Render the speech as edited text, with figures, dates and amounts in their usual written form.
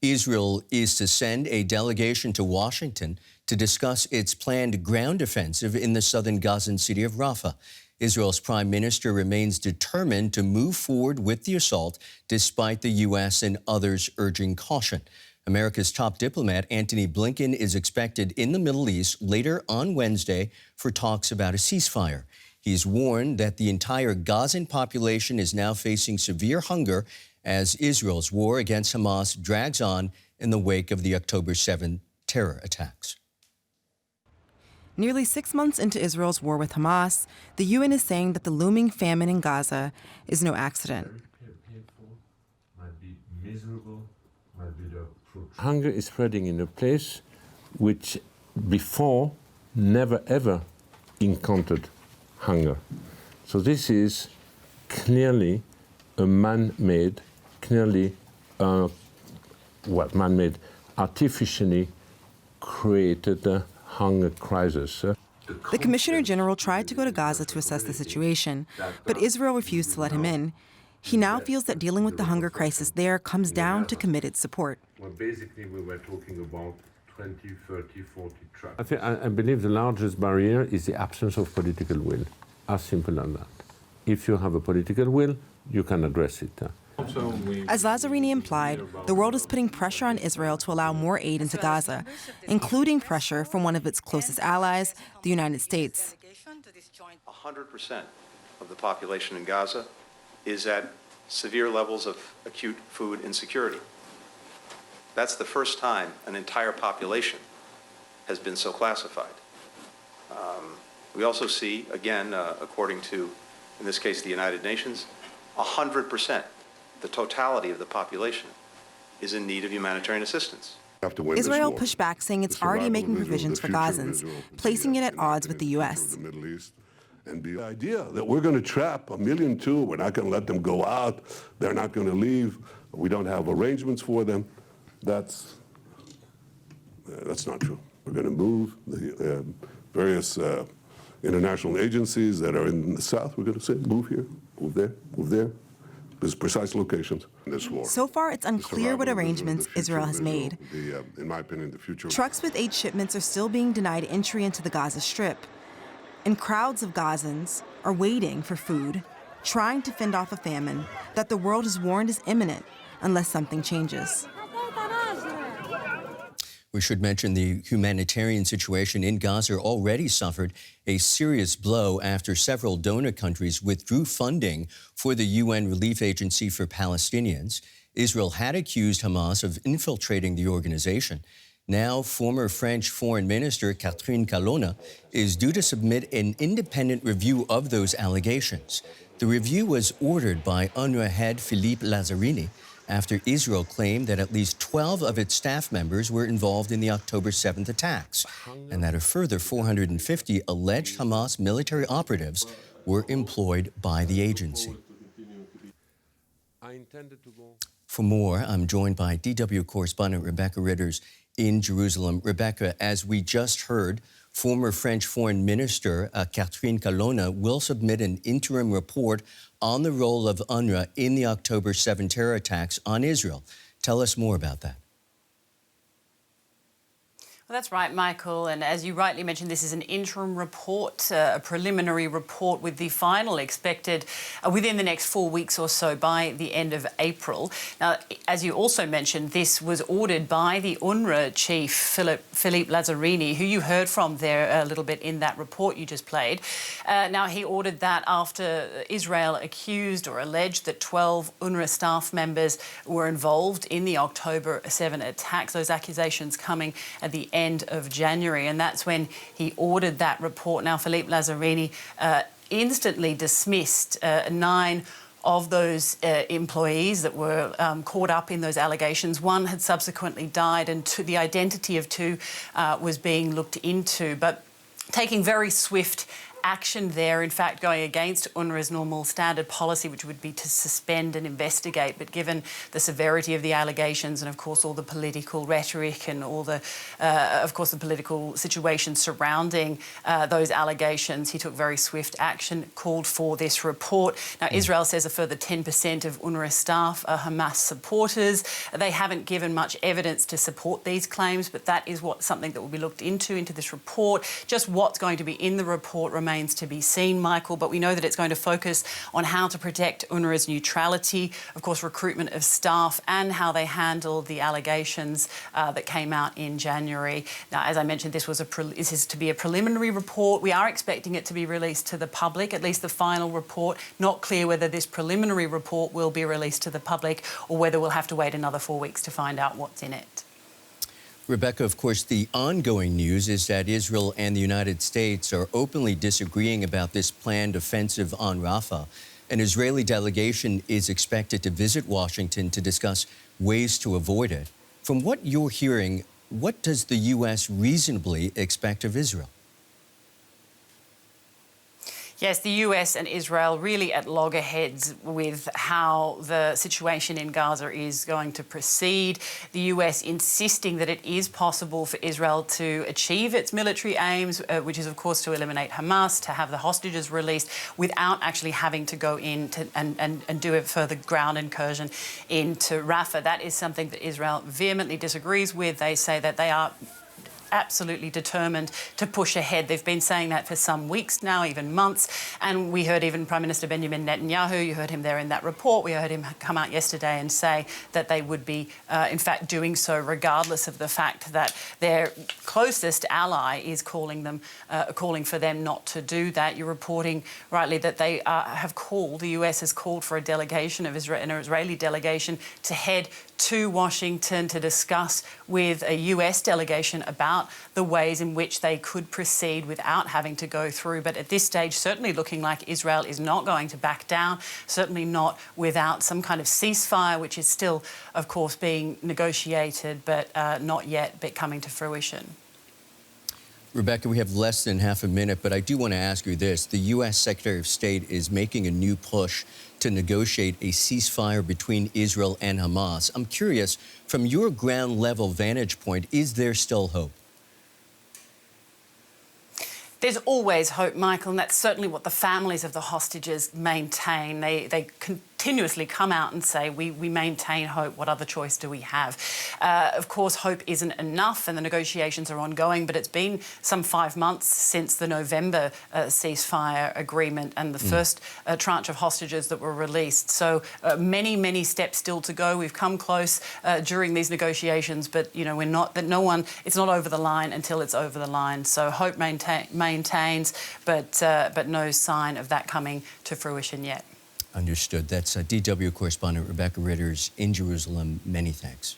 Israel is to send a delegation to Washington to discuss its planned ground offensive in the southern Gazan city of Rafah. Israel's prime minister remains determined to move forward with the assault, despite the U.S. and others urging caution. America's top diplomat, Antony Blinken, is expected in the Middle East later on Wednesday for talks about a ceasefire. He's warned that the entire Gazan population is now facing severe hunger as Israel's war against Hamas drags on in the wake of the October 7 terror attacks. Nearly 6 months into Israel's war with Hamas, the UN is saying that the looming famine in Gaza is no accident. Hunger is spreading in a place which before never ever encountered hunger. So this is clearly a man-made, man-made, artificially created hunger crisis. The Commissioner General tried to go to Gaza to assess the situation, but Israel refused to let him in. He now feels that dealing with the hunger crisis there comes down to committed support. Well, basically, we were talking about 20, 30, 40 trucks. I believe the largest barrier is the absence of political will. As simple as that. If you have a political will, you can address it. As Lazzarini implied, the world is putting pressure on Israel to allow more aid into Gaza, including pressure from one of its closest allies, the United States. 100% of the population in Gaza is at severe levels of acute food insecurity. That's the first time an entire population has been so classified. We also see, again, according to, in this case, the United Nations, 100%, the totality of the population is in need of humanitarian assistance. Israel pushed back, saying it's already making provisions for Gazans, placing it at odds with the U.S. And the idea that we're going to trap 1.2 million, we're not going to let them go out, they're not going to leave, we don't have arrangements for them, that's not true. We're going to move the various international agencies that are in the south. We're going to say, move here, move there, move there. There's precise locations in this war. So far, it's unclear what arrangements Israel has made. In my opinion, the future. Trucks with aid shipments are still being denied entry into the Gaza Strip. And crowds of Gazans are waiting for food, trying to fend off a famine that the world has warned is imminent unless something changes. We should mention the humanitarian situation in Gaza already suffered a serious blow after several donor countries withdrew funding for the UN Relief Agency for Palestinians. Israel had accused Hamas of infiltrating the organization. Now, former French Foreign Minister Catherine Colonna is due to submit an independent review of those allegations. The review was ordered by UNRWA head Philippe Lazzarini after Israel claimed that at least 12 of its staff members were involved in the October 7th attacks, and that a further 450 alleged Hamas military operatives were employed by the agency. For more, I'm joined by DW correspondent Rebecca Ritters in Jerusalem. Rebecca, as we just heard, former French Foreign Minister Catherine Colonna will submit an interim report on the role of UNRWA in the October 7 terror attacks on Israel. Tell us more about that. Well, that's right, Michael. And as you rightly mentioned, this is an interim report, a preliminary report with the final expected within the next 4 weeks or so by the end of April. Now, as you also mentioned, this was ordered by the UNRWA chief, Philippe Lazzarini, who you heard from there a little bit in that report you just played. Now, he ordered that after Israel accused or alleged that 12 UNRWA staff members were involved in the October 7 attacks. Those accusations coming at the end of January, and that's when he ordered that report. Now, Philippe Lazzarini instantly dismissed 9 of those employees that were caught up in those allegations. 1 had subsequently died, and the identity of 2 was being looked into. But taking very swift action there, in fact, going against UNRWA's normal standard policy, which would be to suspend and investigate. But given the severity of the allegations and, of course, all the political rhetoric and all the, of course, the political situation surrounding those allegations, he took very swift action, called for this report. Now, Israel says a further 10% of UNRWA staff are Hamas supporters. They haven't given much evidence to support these claims, but that is something that will be looked into this report. Just what's going to be in the report remains to be seen, Michael, but we know that it's going to focus on how to protect UNRWA's neutrality, of course, recruitment of staff, and how they handled the allegations that came out in January. Now, as I mentioned, this is to be a preliminary report. We are expecting it to be released to the public, at least the final report. Not clear whether this preliminary report will be released to the public or whether we'll have to wait another 4 weeks to find out what's in it. Rebecca, of course, the ongoing news is that Israel and the United States are openly disagreeing about this planned offensive on Rafah. An Israeli delegation is expected to visit Washington to discuss ways to avoid it. From what you're hearing, what does the U.S. reasonably expect of Israel? Yes, the US and Israel really at loggerheads with how the situation in Gaza is going to proceed. The US insisting that it is possible for Israel to achieve its military aims, which is, of course, to eliminate Hamas, to have the hostages released without actually having to go in and do a further ground incursion into Rafah. That is something that Israel vehemently disagrees with. They say that they are absolutely determined to push ahead. They've been saying that for some weeks now, even months. And we heard even Prime Minister Benjamin Netanyahu, you heard him there in that report. We heard him come out yesterday and say that they would be, in fact, doing so regardless of the fact that their closest ally is calling for them not to do that. You're reporting rightly that they the US has called for a delegation of an Israeli delegation to head to Washington to discuss with a US delegation about the ways in which they could proceed without having to go through. But at this stage, certainly looking like Israel is not going to back down, certainly not without some kind of ceasefire, which is still, of course, being negotiated, but not yet coming to fruition. Rebecca, we have less than half a minute, but I do want to ask you this. The U.S. Secretary of State is making a new push to negotiate a ceasefire between Israel and Hamas. I'm curious, from your ground-level vantage point, is there still hope? There's always hope, Michael, and that's certainly what the families of the hostages maintain. They continuously come out and say, we maintain hope. What other choice do we have? Of course, hope isn't enough, and the negotiations are ongoing, but it's been some 5 months since the November ceasefire agreement and the first tranche of hostages that were released. So many, many steps still to go. We've come close during these negotiations, but, you know, it's not over the line until it's over the line. So hope maintains, but no sign of that coming to fruition yet. Understood. That's DW correspondent Rebecca Ritters in Jerusalem. Many thanks.